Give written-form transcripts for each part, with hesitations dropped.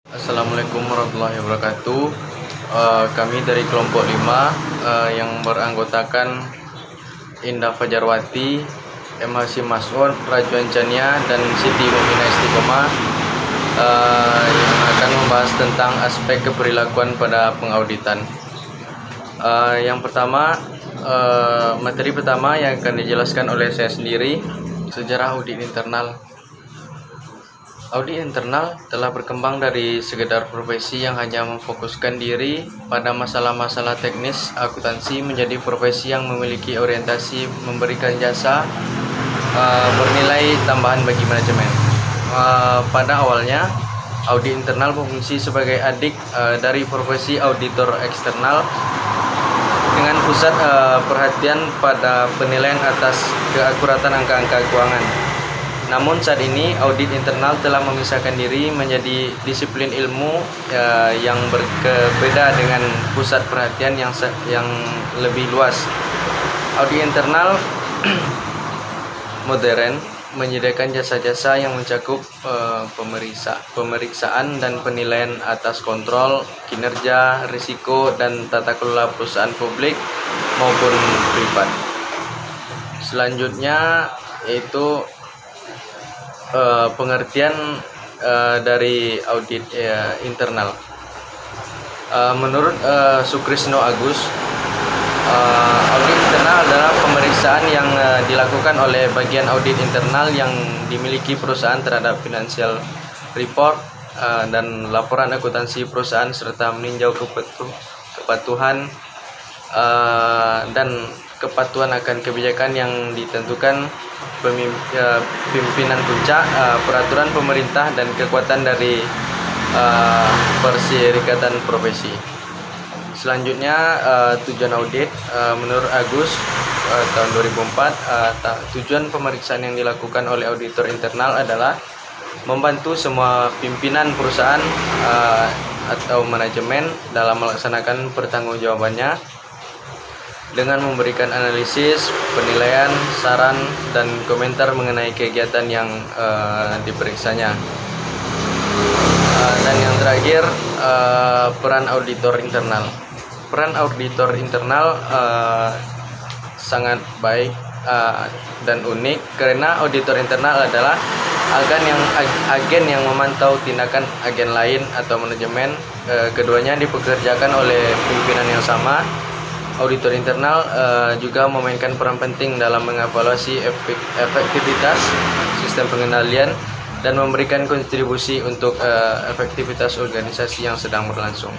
Assalamualaikum warahmatullahi wabarakatuh. Kami dari kelompok 5 yang beranggotakan Indah Fajarwati, M. Hasyim Mas'ud, Rajuan Chania, dan Siti Muminah Istiqomah yang akan membahas tentang aspek keperilakuan pada pengauditan. Yang pertama, materi pertama yang akan dijelaskan oleh saya sendiri, sejarah audit internal. Audit internal telah berkembang dari sekedar profesi yang hanya memfokuskan diri pada masalah-masalah teknis akuntansi menjadi profesi yang memiliki orientasi memberikan jasa bernilai tambahan bagi manajemen. Pada awalnya, audit internal berfungsi sebagai adik dari profesi auditor eksternal dengan pusat perhatian pada penilaian atas keakuratan angka-angka keuangan. Namun saat ini audit internal telah memisahkan diri menjadi disiplin ilmu yang berbeda dengan pusat perhatian yang lebih luas. Audit internal modern menyediakan jasa-jasa yang mencakup pemeriksaan dan penilaian atas kontrol, kinerja, risiko, dan tata kelola perusahaan publik maupun privat. Selanjutnya yaitu pengertian dari audit internal. Menurut Sukrisno Agus, audit internal adalah pemeriksaan yang dilakukan oleh bagian audit internal yang dimiliki perusahaan terhadap financial report dan laporan akuntansi perusahaan serta meninjau kepatuhan dan kepatuhan akan kebijakan yang ditentukan pimpinan puncak, peraturan pemerintah, dan kekuatan dari perserikatan profesi. Selanjutnya, tujuan audit menurut Agus tahun 2004, tujuan pemeriksaan yang dilakukan oleh auditor internal adalah membantu semua pimpinan perusahaan atau manajemen dalam melaksanakan pertanggungjawabannya dengan memberikan analisis, penilaian, saran, dan komentar mengenai kegiatan yang diperiksanya. Dan yang terakhir, peran auditor internal. Peran auditor internal sangat baik dan unik karena auditor internal adalah agen yang memantau tindakan agen lain atau manajemen. Keduanya dipekerjakan oleh pimpinan yang sama. Auditor internal juga memainkan peran penting dalam mengevaluasi efektivitas sistem pengendalian dan memberikan kontribusi untuk efektivitas organisasi yang sedang berlangsung.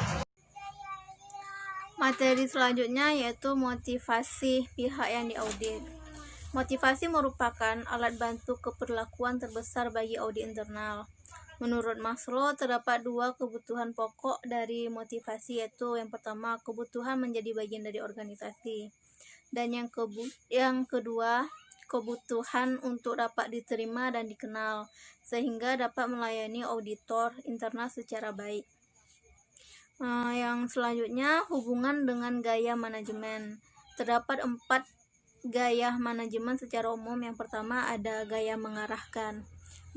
Materi selanjutnya yaitu motivasi pihak yang diaudit. Motivasi merupakan alat bantu keperlakuan terbesar bagi audit internal. Menurut Maslow, terdapat dua kebutuhan pokok dari motivasi, yaitu yang pertama, kebutuhan menjadi bagian dari organisasi, dan yang kedua, kebutuhan untuk dapat diterima dan dikenal, sehingga dapat melayani auditor internal secara baik. Yang selanjutnya, hubungan dengan gaya manajemen. Terdapat 4 gaya manajemen secara umum. Yang pertama ada gaya mengarahkan,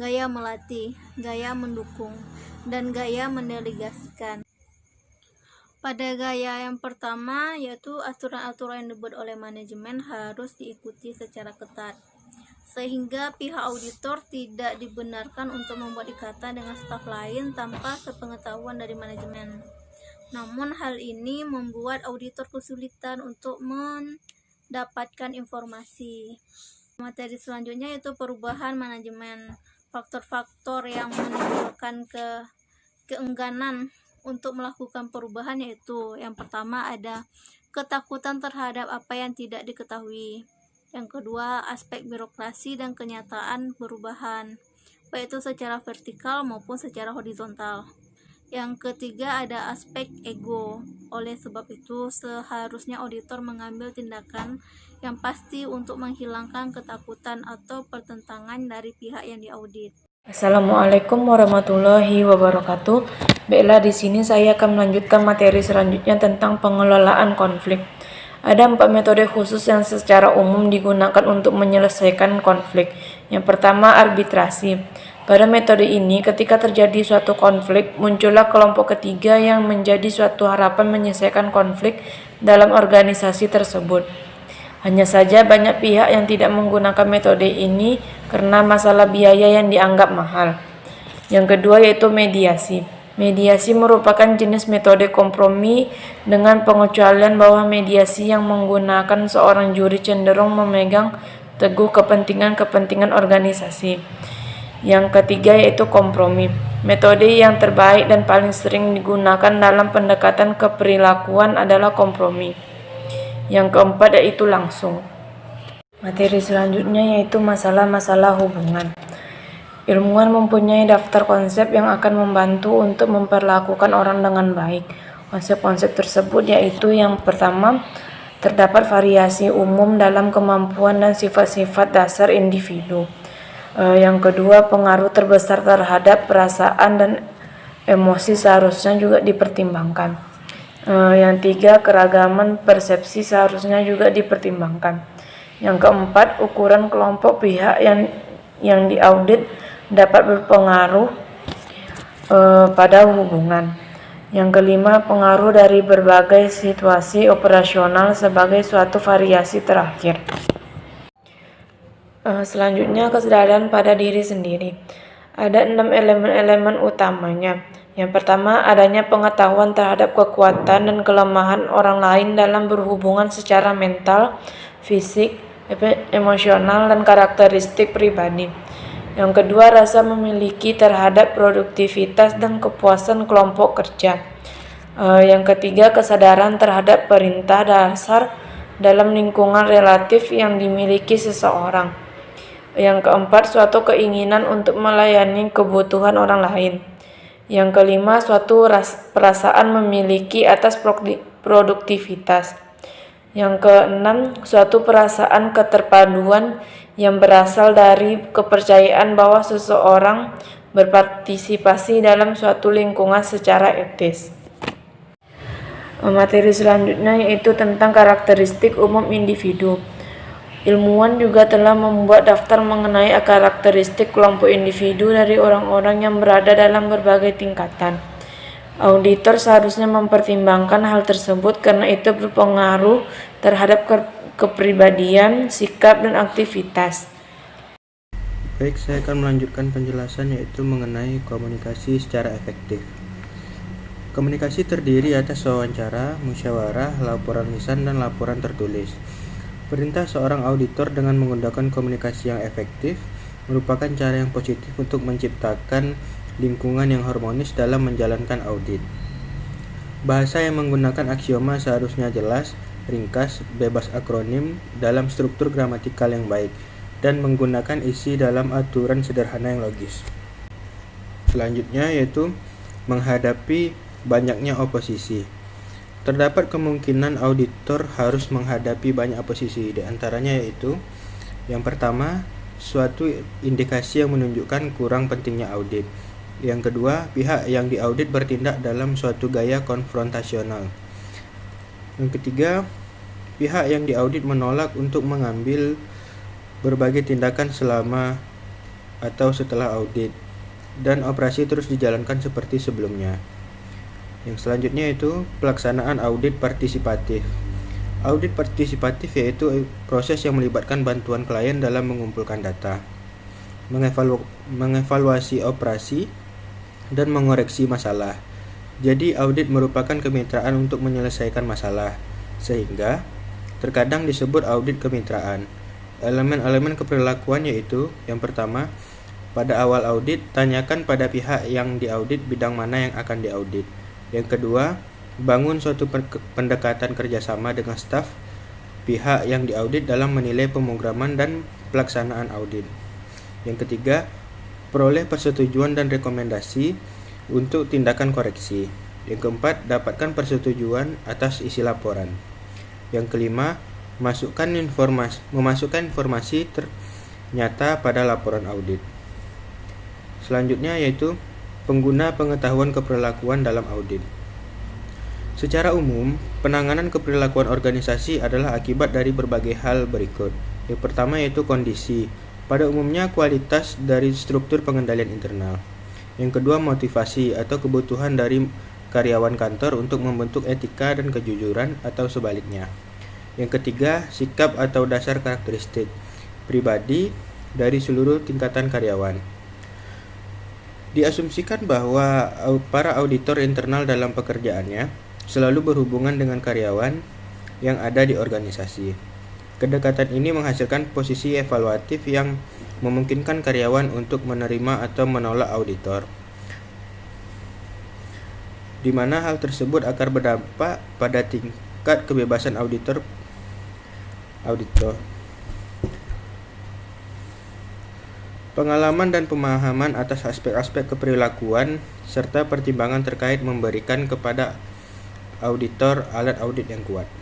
gaya melatih, gaya mendukung, dan gaya mendelegasikan. Pada gaya yang pertama, yaitu aturan-aturan yang dibuat oleh manajemen harus diikuti secara ketat, sehingga pihak auditor tidak dibenarkan untuk membuat ikatan dengan staf lain tanpa sepengetahuan dari manajemen. Namun hal ini membuat auditor kesulitan untuk mendapatkan informasi. Materi selanjutnya yaitu perubahan manajemen. Faktor-faktor yang menimbulkan keengganan untuk melakukan perubahan yaitu yang pertama ada ketakutan terhadap apa yang tidak diketahui. Yang kedua, aspek birokrasi dan kenyataan perubahan, baik itu secara vertikal maupun secara horizontal. Yang ketiga ada aspek ego. Oleh sebab itu, seharusnya auditor mengambil tindakan yang pasti untuk menghilangkan ketakutan atau pertentangan dari pihak yang diaudit. Assalamualaikum warahmatullahi wabarakatuh. Baiklah, di sini saya akan melanjutkan materi selanjutnya tentang pengelolaan konflik. Ada 4 metode khusus yang secara umum digunakan untuk menyelesaikan konflik. Yang pertama, arbitrasi. Pada metode ini, ketika terjadi suatu konflik, muncullah kelompok ketiga yang menjadi suatu harapan menyelesaikan konflik dalam organisasi tersebut. Hanya saja banyak pihak yang tidak menggunakan metode ini karena masalah biaya yang dianggap mahal. Yang kedua yaitu mediasi. Mediasi merupakan jenis metode kompromi dengan pengecualian bahwa mediasi yang menggunakan seorang juri cenderung memegang teguh kepentingan-kepentingan organisasi. Yang ketiga yaitu kompromi. Metode yang terbaik dan paling sering digunakan dalam pendekatan keperilakuan adalah kompromi. Yang keempat yaitu langsung. Materi selanjutnya yaitu masalah-masalah hubungan. Ilmuwan mempunyai daftar konsep yang akan membantu untuk memperlakukan orang dengan baik. Konsep-konsep tersebut yaitu yang pertama, terdapat variasi umum dalam kemampuan dan sifat-sifat dasar individu. Yang kedua, pengaruh terbesar terhadap perasaan dan emosi seharusnya juga dipertimbangkan. Yang tiga, keragaman persepsi seharusnya juga dipertimbangkan. Yang keempat, ukuran kelompok pihak yang diaudit dapat berpengaruh pada hubungan. Yang kelima, pengaruh dari berbagai situasi operasional sebagai suatu variasi terakhir. Selanjutnya, kesadaran pada diri sendiri. Ada 6 elemen-elemen utamanya. Yang pertama, adanya pengetahuan terhadap kekuatan dan kelemahan orang lain dalam berhubungan secara mental, fisik, emosional, dan karakteristik pribadi. Yang kedua, rasa memiliki terhadap produktivitas dan kepuasan kelompok kerja. Yang ketiga, kesadaran terhadap perintah dasar dalam lingkungan relatif yang dimiliki seseorang. Yang keempat, suatu keinginan untuk melayani kebutuhan orang lain. Yang kelima, suatu perasaan memiliki atas produktivitas. Yang keenam, suatu perasaan keterpaduan yang berasal dari kepercayaan bahwa seseorang berpartisipasi dalam suatu lingkungan secara etis. Materi selanjutnya yaitu tentang karakteristik umum individu. Ilmuwan juga telah membuat daftar mengenai karakteristik kelompok individu dari orang-orang yang berada dalam berbagai tingkatan. Auditor seharusnya mempertimbangkan hal tersebut karena itu berpengaruh terhadap kepribadian, sikap, dan aktivitas. Baik, saya akan melanjutkan penjelasan yaitu mengenai komunikasi secara efektif. Komunikasi terdiri atas wawancara, musyawarah, laporan lisan, dan laporan tertulis. Perintah seorang auditor dengan menggunakan komunikasi yang efektif merupakan cara yang positif untuk menciptakan lingkungan yang harmonis dalam menjalankan audit. Bahasa yang menggunakan aksioma seharusnya jelas, ringkas, bebas akronim, dalam struktur gramatikal yang baik, dan menggunakan isi dalam aturan sederhana yang logis. Selanjutnya yaitu menghadapi banyaknya oposisi. Terdapat kemungkinan auditor harus menghadapi banyak oposisi, di antaranya yaitu yang pertama, suatu indikasi yang menunjukkan kurang pentingnya audit. Yang kedua, pihak yang diaudit bertindak dalam suatu gaya konfrontasional. Yang ketiga, pihak yang diaudit menolak untuk mengambil berbagai tindakan selama atau setelah audit, dan operasi terus dijalankan seperti sebelumnya. Yang selanjutnya itu pelaksanaan audit partisipatif. Audit partisipatif yaitu proses yang melibatkan bantuan klien dalam mengumpulkan data, mengevaluasi operasi, dan mengoreksi masalah. Jadi audit merupakan kemitraan untuk menyelesaikan masalah, sehingga terkadang disebut audit kemitraan. Elemen-elemen keperilakuan yaitu yang pertama, pada awal audit, tanyakan pada pihak yang diaudit bidang mana yang akan diaudit. Yang kedua, bangun suatu pendekatan kerjasama dengan staf pihak yang diaudit dalam menilai pemrograman dan pelaksanaan audit. Yang ketiga, peroleh persetujuan dan rekomendasi untuk tindakan koreksi. Yang keempat, dapatkan persetujuan atas isi laporan. Yang kelima, memasukkan informasi ternyata pada laporan audit. Selanjutnya yaitu pengguna pengetahuan keperilakuan dalam audit. Secara umum, penanganan keperilakuan organisasi adalah akibat dari berbagai hal berikut. Yang pertama yaitu kondisi. Pada umumnya kualitas dari struktur pengendalian internal. Yang kedua, motivasi atau kebutuhan dari karyawan kantor untuk membentuk etika dan kejujuran atau sebaliknya. Yang ketiga, sikap atau dasar karakteristik pribadi dari seluruh tingkatan karyawan. Diasumsikan bahwa para auditor internal dalam pekerjaannya selalu berhubungan dengan karyawan yang ada di organisasi. Kedekatan ini menghasilkan posisi evaluatif yang memungkinkan karyawan untuk menerima atau menolak auditor, di mana hal tersebut akan berdampak pada tingkat kebebasan auditor. Pengalaman dan pemahaman atas aspek-aspek keperilakuan serta pertimbangan terkait memberikan kepada auditor alat audit yang kuat.